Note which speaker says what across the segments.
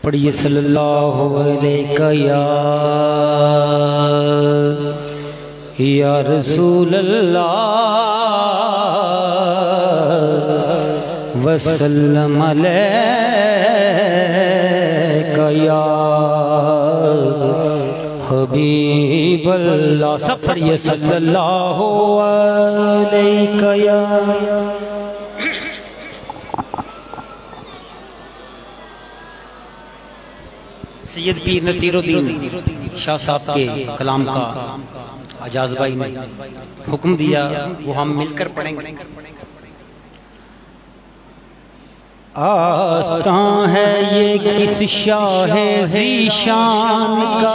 Speaker 1: پڑھیے صلی اللہ علیہ یا رسول اللہ وسلم علیکہ یا حبیب اللہ. سب پڑھیے صلی اللہ علیہ یا سید پیر نصیر الدین شاہ صاحب کے کلام کا اعجاز بھائی نے حکم دیا، وہ ہم مل کر پڑھیں گے. آستان ہے یہ کس شاہ ذیشان کا،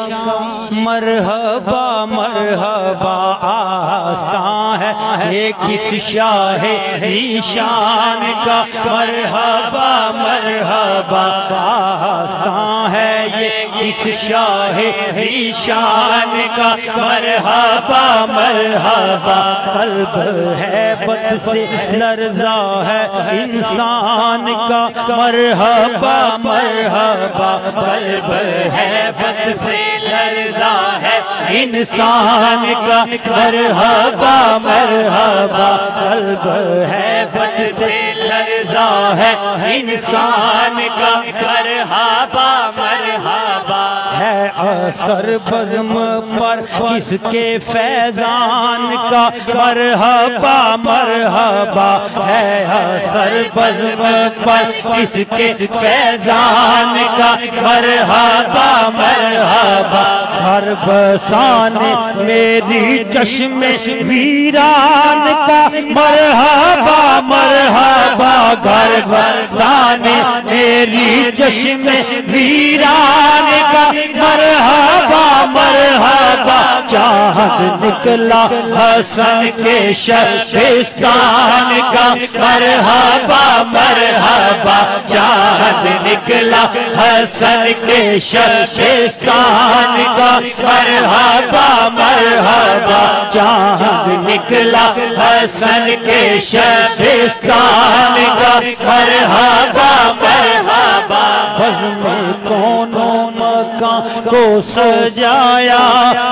Speaker 1: مرحبا مرحبا. آستان ہے یہ کس شاہ ذیشان کا، مرحبا مرحبا. آستان ہے یہ کس شاہ ذیشان کا، مرحبا مرحبا. قلب ہے بد سے لرزا ہے انسان کا، مرحبا مرحبا. قلب ہے بد سے لرزا ہے انسان کا، مرحبا مرحبا. قلب ہے بد سے لرزا ہے انسان کا، مرحبا مرحبا. ہے اثر بزم پر کس کے فیضان کا، مرحبا مرحبا. ہے اثر بزم پر کس کے فیضان کا، مرحبا مرحبا. گھر بسانے میری چشم ویران کا، مرحبا مرحبا. گھر بسانے میری چشم ویران کا، مرحبا مرحبا. چاند نکلا حسن کے شبستان کا، مرحبا مرحبا. چاند نکلا حسن کے شبستان کا، مرحبا مرحبا. چاند نکلا حسن کے شبستان کا، مرحبا مرحبا. بزم کونوں مکان کو سجایا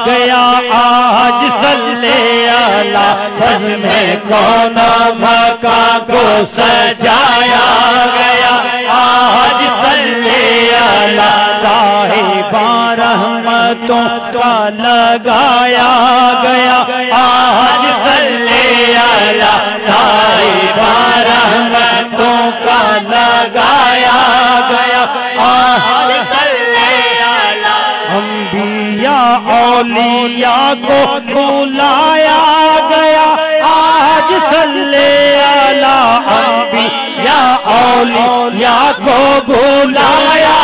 Speaker 1: گیا آج صلی اللہ. بزم کونوں مکان کو سجایا گیا آج صلی اللہ. صاحبان رحمتوں کا لگایا گیا آج صلی اللہ. صاحبان رحمتوں کا لگایا گیا آج صلی اللہ. انبیاء اولیاء کو بلایا گیا آج صلی اللہ. انبیاء اولیاء کو بلایا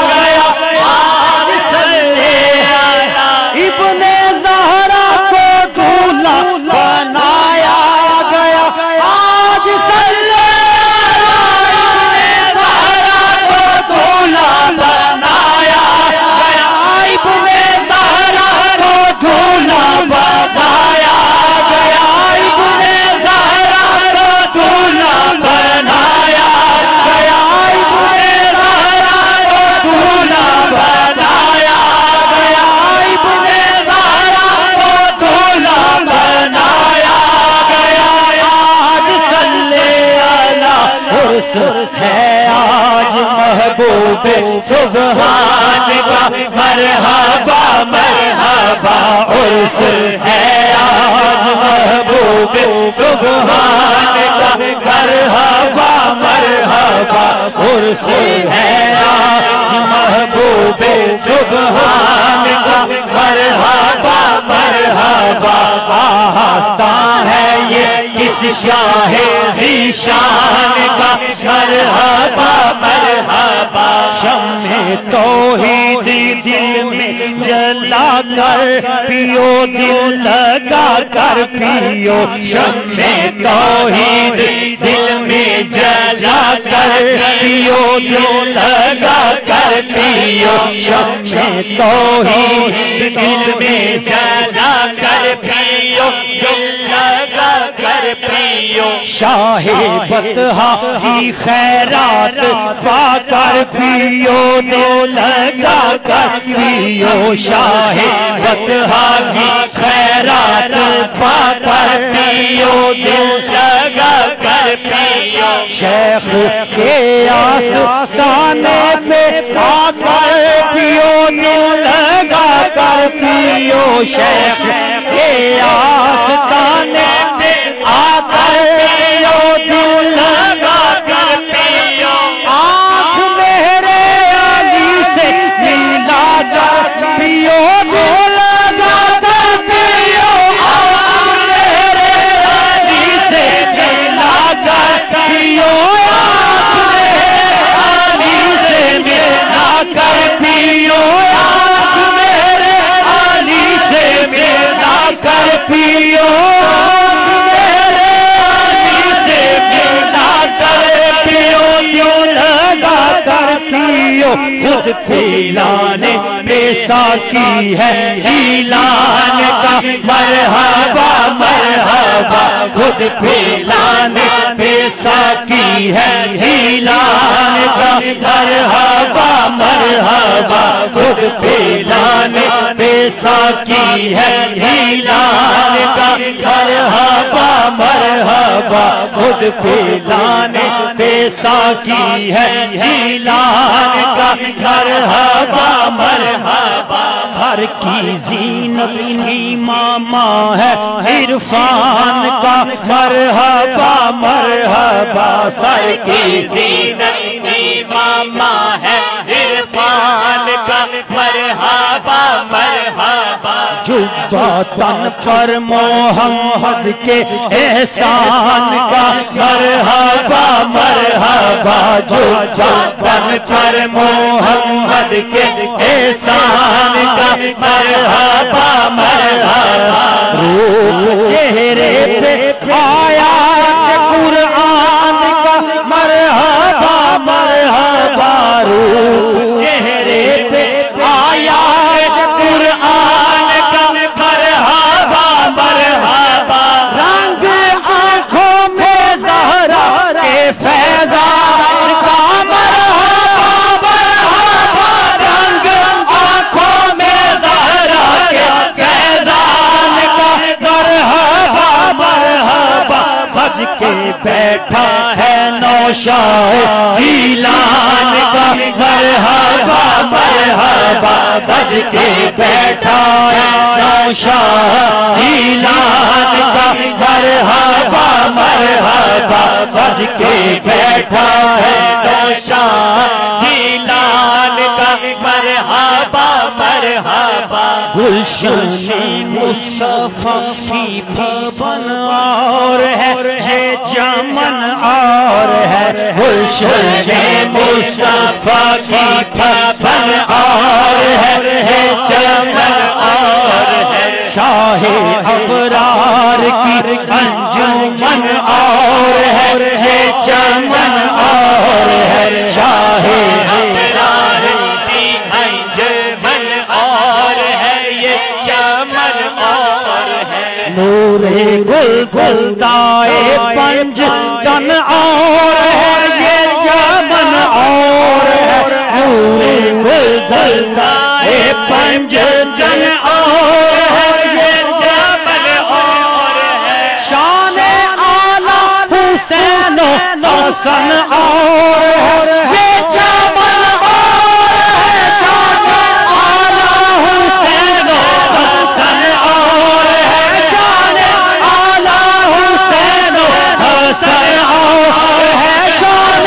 Speaker 1: گیا آج صلی اللہ. ابن زہرا کو دولہا بنایا گیا آج صلی اللہ. ابن زہرا کو دولہا بنایا گیا، ابن زہرا کو دولہا بنایا گیا، ابن زہرا کو دولہا بنایا گیا، ابن زہرا کو دولہا بنایا گیا، ابن زہرا کو دولہا بنایا گیا آج صلی اللہ. عرس ہے آج محبوب سبحان کا، مرحبا مرحبا. عرس ہے آج محبوب سبحان کا، مرحبا مرحبا. عرس ہے آج محبوب سبحان کا، مرحبا مرحبا. آستان ہے یہ کس شاہ ذیشان کا، مرحبا مرحبا. شمع توحید دل میں جلا کر پیو، دل لگا کر پیو. شمع توحید دل میں جلا کر پیو، دل لگا کر پیو. شمع توحید دل میں جلا کر پیو، دل لگا کر پیو.
Speaker 2: پیو
Speaker 1: شاہ بطحا کی خیرات پا کر پیو دل لگا کر پیو شاہ بطحا کی خیرات پا کر پیو دل
Speaker 2: لگا کر پیو
Speaker 1: شیخ کے آستانے پہ آ کر پیو دل لگا کر پیو شیخ کے آستانے پہ آ کر پیو دل لگا کر پیو آنکھ میرے علی سے ملا کر پیو دل لگا کر پیو آنکھ میرے علی سے ملا کر پیو آنکھ میرے علی سے ملا کر پیو آنکھ میرے علی سے ملا کر پیو خود پھیلانے بے ساکی ہے جیلان کا مرحبا مرحبا خود پھیلانے بے ساکی ہے جیلان کا مرحبا مرحبا خود پھیلانے بے ساکی ہے جیلان کا مرحبا مرحبا خود پھیلانے بے ساکی ہے جیلان کا مرحبا مرحبا سر کی زینت امامہ ہے عرفان کا مرحبا مرحبا سر کی
Speaker 2: زینت امامہ ہے عرفان کا مرحبا مرحبا
Speaker 1: جبہ تن پر محمد کے احسان کا مرحبا مرحبا جبہ تن پر محمد کے احسان کا مرحبا مرحبا روح چہرے پہ آیات قرآن کا مرحبا مرحبا روح چہرے پہ آیات قرآن کا مرحبا مرحبا رنگ آنکھوں میں زہرا کے فیضان کا مرحبا مرحبا رنگ آنکھوں میں زہرا کے فیضان کا مرحبا مرحبا سج کے بیٹھا ہے نوشاہ جیلان کا مرحبا مرحبا سج کے بیٹھا ہے نوشاہ جیلان کا مرحبا مرحبا سج کے بیٹھا ہے نوشاہ جیلان کا مرحبا مرحبا گلشن مصطفیٰ کی بھون اور ہے یہ چمن اور ہے گلشن مصطفیٰ کی بھون اور ہے یہ چمن اور ہے شاہ ابرار کی انجمن اور ہے یہ چمن اور ہے شاہ
Speaker 2: ابرار کی انجمن اور ہے یہ چمن اور ہے
Speaker 1: نور گل گلدائے پنج تن اور ہے یہ چمن اور ہے نور گل گلدائے پنج تن اور ہے یہ چمن اور ہے شان اعلی حسین و حسن اور ہے یہ چمن اور ہے شان اعلی حسین و حسن اور ہے شان اعلی حسین و حسن اور ہے شان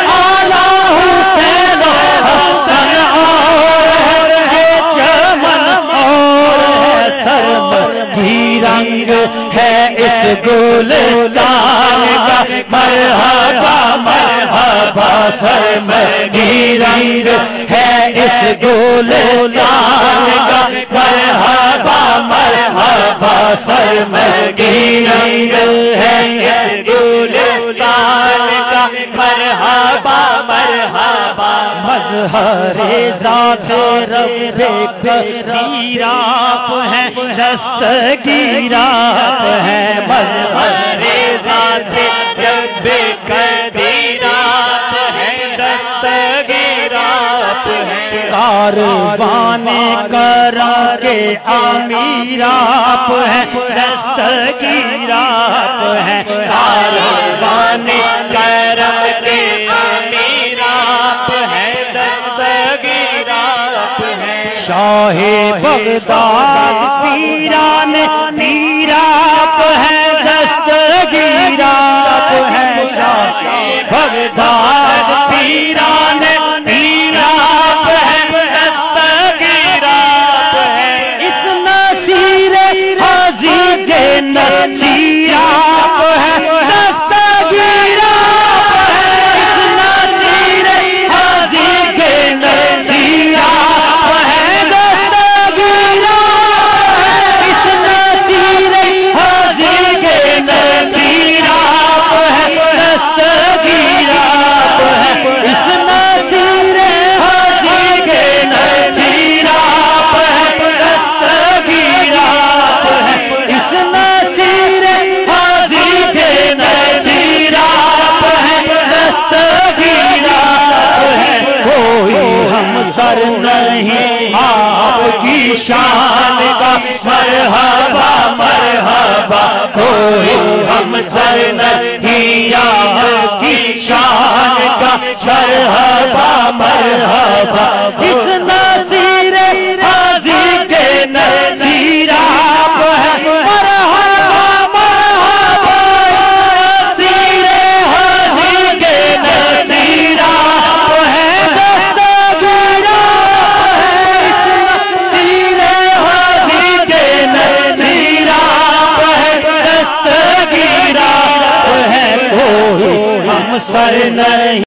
Speaker 1: اعلی حسین و حسن اور ہے یہ چمن اور ہے سرمدی رنگ ہے اس گلستان کا مرحبا مرحبا سرمدی رنگ ہے اس گلستان کا مرحبا مرحبا سرمگی رنگ ہے اس گلستان کا مرحبا مرحبا مظہر ذات رب قدیر آپ ہیں دستگیر آپ ہیں مظہر ذات رب قدیر آپ ہیں دستگیر آپ ہیں کاروان کرم کے امیر آپ ہیں دستگیر آپ ہیں کاروان کرم کے امیر آپ ہیں دستگیر آپ ہیں شاہ بغداد پیران پیر آپ ہیں دستگیر آپ ہیں شاہ بغداد پیران پیر آپ ہیں دستگیر آپ ہیں اس نصیر حاضی کے نصیر آپ ہیں دستگیر آپ ہیں اس نصیر حاضی کے نصیر آپ ہیں دستگیر آپ ہیں اس نصیر حاضی کے نصیر آپ ہیں دستگیر آپ ہیں اس نصیر حاضی کے نصیر آپ ہیں دستگیر آپ ہیں اس نصیر حاضی کے نصیر آپ ہیں دستگیر آپ ہیں کوئی ہمسر نہیں آپ کی شان کا مرحبا مرحبا کوئی ہمسر نہیں آپ کی شان کا مرحبا مرحبا اس نصیر حاضی کے نصیر آپ ہیں مرحبا مرحبا نصیر حاضی کے نصیر آپ ہیں دستگیر آپ ہیں اس نصیر حاضی کے نصیر آپ ہیں دستگیر آپ ہیں کوئی ہمسر نہیں